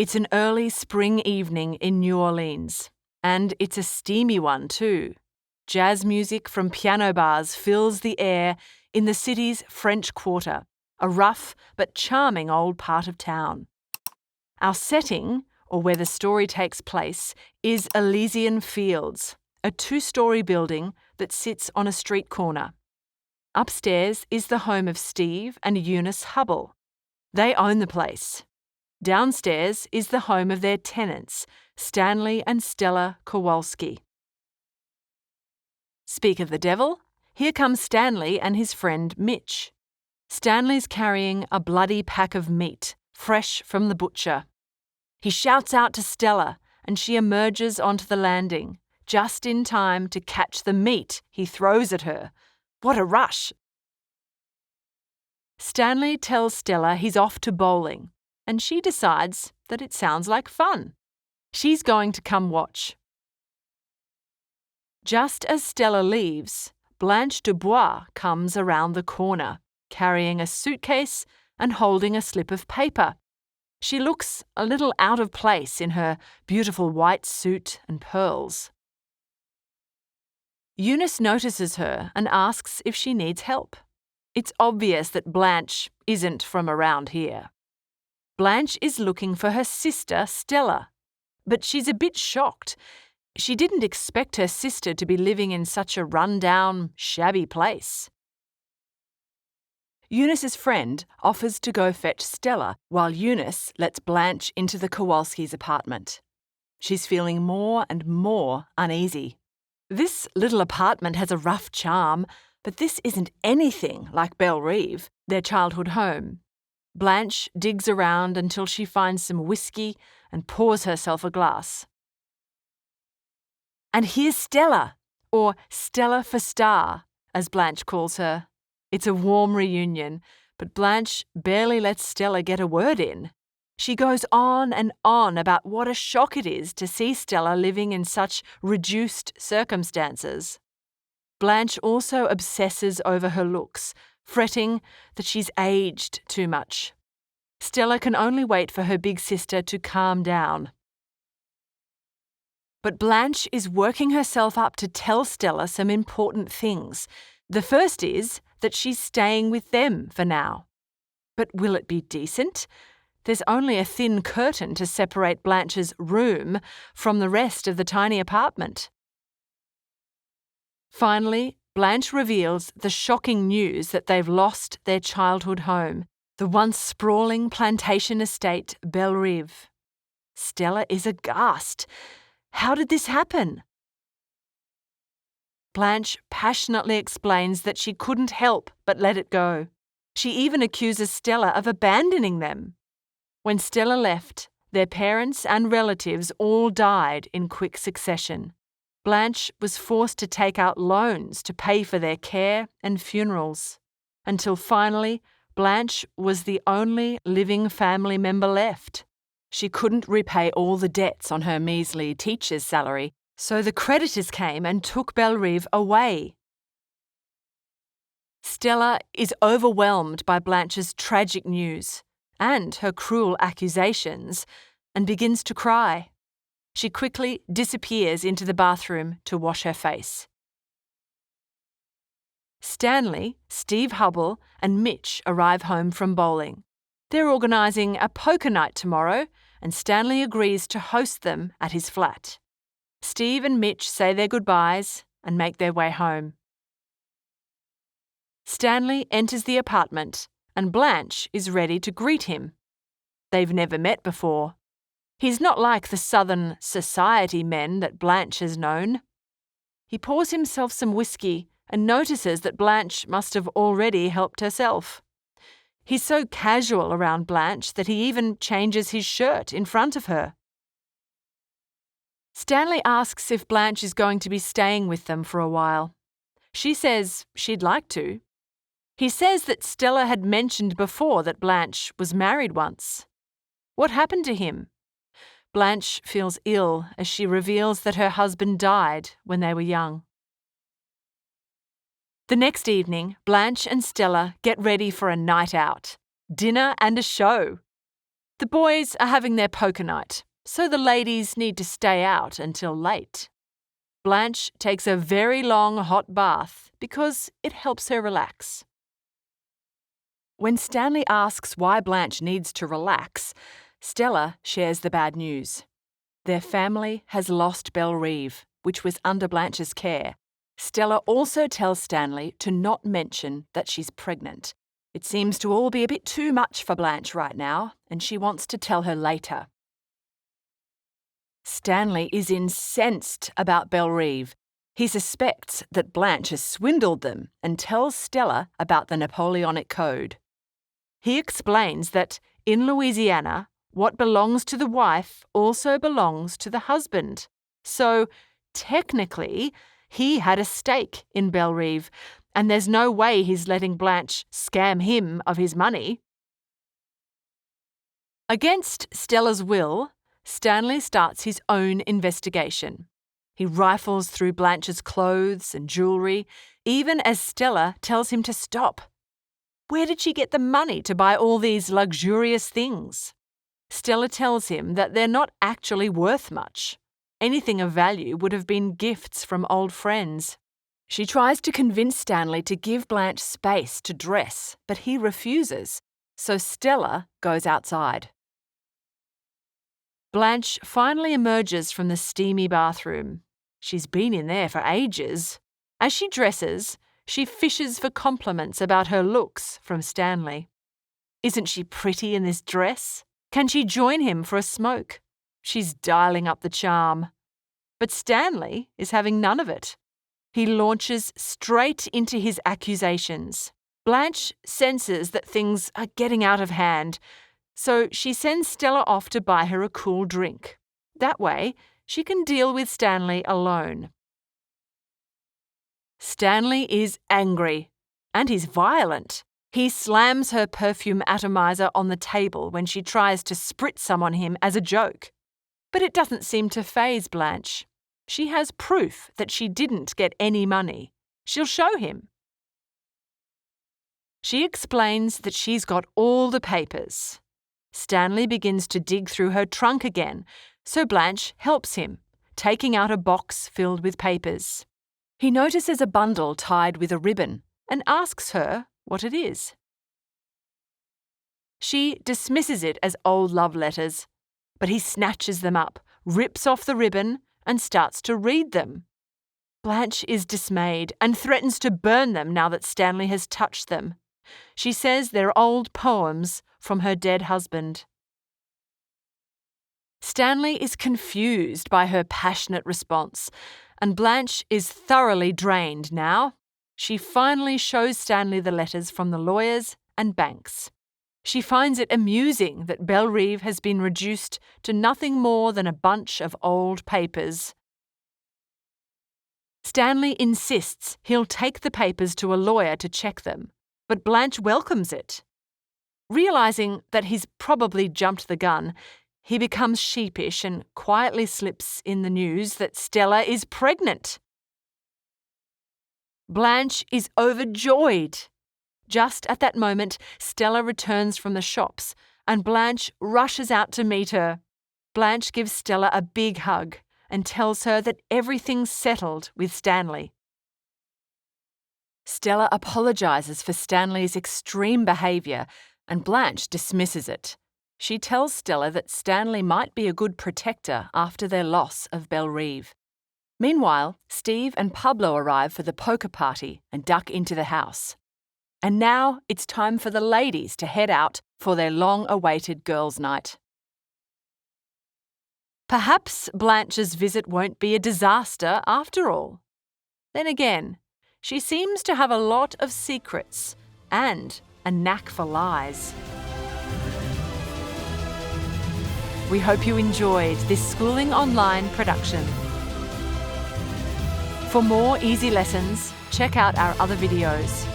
It's an early spring evening in New Orleans, and it's a steamy one too. Jazz music from piano bars fills the air in the city's French Quarter, a rough but charming old part of town. Our setting, or where the story takes place, is Elysian Fields, a 2-story building that sits on a street corner. Upstairs is the home of Steve and Eunice Hubble. They own the place. Downstairs is the home of their tenants, Stanley and Stella Kowalski. Speak of the devil, here comes Stanley and his friend Mitch. Stanley's carrying a bloody pack of meat, fresh from the butcher. He shouts out to Stella, and she emerges onto the landing, just in time to catch the meat he throws at her. What a rush! Stanley tells Stella he's off to bowling, and she decides that it sounds like fun. She's going to come watch. Just as Stella leaves, Blanche Dubois comes around the corner, carrying a suitcase and holding a slip of paper. She looks a little out of place in her beautiful white suit and pearls. Eunice notices her and asks if she needs help. It's obvious that Blanche isn't from around here. Blanche is looking for her sister, Stella, but she's a bit shocked. She didn't expect her sister to be living in such a run-down, shabby place. Eunice's friend offers to go fetch Stella while Eunice lets Blanche into the Kowalski's apartment. She's feeling more and more uneasy. This little apartment has a rough charm, but this isn't anything like Belle Reve, their childhood home. Blanche digs around until she finds some whiskey and pours herself a glass. And here's Stella, or Stella for Star, as Blanche calls her. It's a warm reunion, but Blanche barely lets Stella get a word in. She goes on and on about what a shock it is to see Stella living in such reduced circumstances. Blanche also obsesses over her looks, fretting that she's aged too much. Stella can only wait for her big sister to calm down. But Blanche is working herself up to tell Stella some important things. The first is that she's staying with them for now. But will it be decent? There's only a thin curtain to separate Blanche's room from the rest of the tiny apartment. Finally, Blanche reveals the shocking news that they've lost their childhood home, the once sprawling plantation estate Belle Reve. Stella is aghast. How did this happen? Blanche passionately explains that she couldn't help but let it go. She even accuses Stella of abandoning them. When Stella left, their parents and relatives all died in quick succession. Blanche was forced to take out loans to pay for their care and funerals, until finally Blanche was the only living family member left. She couldn't repay all the debts on her measly teacher's salary, so the creditors came and took Belle Reve away. Stella is overwhelmed by Blanche's tragic news and her cruel accusations and begins to cry. She quickly disappears into the bathroom to wash her face. Stanley, Steve Hubble, and Mitch arrive home from bowling. They're organising a poker night tomorrow, and Stanley agrees to host them at his flat. Steve and Mitch say their goodbyes and make their way home. Stanley enters the apartment, and Blanche is ready to greet him. They've never met before. He's not like the southern society men that Blanche has known. He pours himself some whiskey and notices that Blanche must have already helped herself. He's so casual around Blanche that he even changes his shirt in front of her. Stanley asks if Blanche is going to be staying with them for a while. She says she'd like to. He says that Stella had mentioned before that Blanche was married once. What happened to him? Blanche feels ill as she reveals that her husband died when they were young. The next evening, Blanche and Stella get ready for a night out, dinner and a show. The boys are having their poker night, so the ladies need to stay out until late. Blanche takes a very long hot bath because it helps her relax. When Stanley asks why Blanche needs to relax, Stella shares the bad news. Their family has lost Bellerive, which was under Blanche's care. Stella also tells Stanley to not mention that she's pregnant. It seems to all be a bit too much for Blanche right now, and she wants to tell her later. Stanley is incensed about Bellerive. He suspects that Blanche has swindled them and tells Stella about the Napoleonic Code. He explains that in Louisiana, what belongs to the wife also belongs to the husband. So, technically, he had a stake in Bellerive, and there's no way he's letting Blanche scam him of his money. Against Stella's will, Stanley starts his own investigation. He rifles through Blanche's clothes and jewellery, even as Stella tells him to stop. Where did she get the money to buy all these luxurious things? Stella tells him that they're not actually worth much. Anything of value would have been gifts from old friends. She tries to convince Stanley to give Blanche space to dress, but he refuses, so Stella goes outside. Blanche finally emerges from the steamy bathroom. She's been in there for ages. As she dresses, she fishes for compliments about her looks from Stanley. Isn't she pretty in this dress? Can she join him for a smoke? She's dialing up the charm. But Stanley is having none of it. He launches straight into his accusations. Blanche senses that things are getting out of hand, so she sends Stella off to buy her a cool drink. That way, she can deal with Stanley alone. Stanley is angry, and he's violent. He slams her perfume atomizer on the table when she tries to spritz some on him as a joke. But it doesn't seem to faze Blanche. She has proof that she didn't get any money. She'll show him. She explains that she's got all the papers. Stanley begins to dig through her trunk again, so Blanche helps him, taking out a box filled with papers. He notices a bundle tied with a ribbon and asks her what it is. She dismisses it as old love letters, but he snatches them up, rips off the ribbon, and starts to read them. Blanche is dismayed and threatens to burn them now that Stanley has touched them. She says they're old poems from her dead husband. Stanley is confused by her passionate response, and Blanche is thoroughly drained now. She finally shows Stanley the letters from the lawyers and banks. She finds it amusing that Bellerive has been reduced to nothing more than a bunch of old papers. Stanley insists he'll take the papers to a lawyer to check them, but Blanche welcomes it. Realising that he's probably jumped the gun, he becomes sheepish and quietly slips in the news that Stella is pregnant. Blanche is overjoyed. Just at that moment, Stella returns from the shops, and Blanche rushes out to meet her. Blanche gives Stella a big hug and tells her that everything's settled with Stanley. Stella apologises for Stanley's extreme behaviour, and Blanche dismisses it. She tells Stella that Stanley might be a good protector after their loss of Bellerive. Meanwhile, Steve and Pablo arrive for the poker party and duck into the house. And now it's time for the ladies to head out for their long-awaited girls' night. Perhaps Blanche's visit won't be a disaster after all. Then again, she seems to have a lot of secrets and a knack for lies. We hope you enjoyed this Schooling Online production. For more easy lessons, check out our other videos.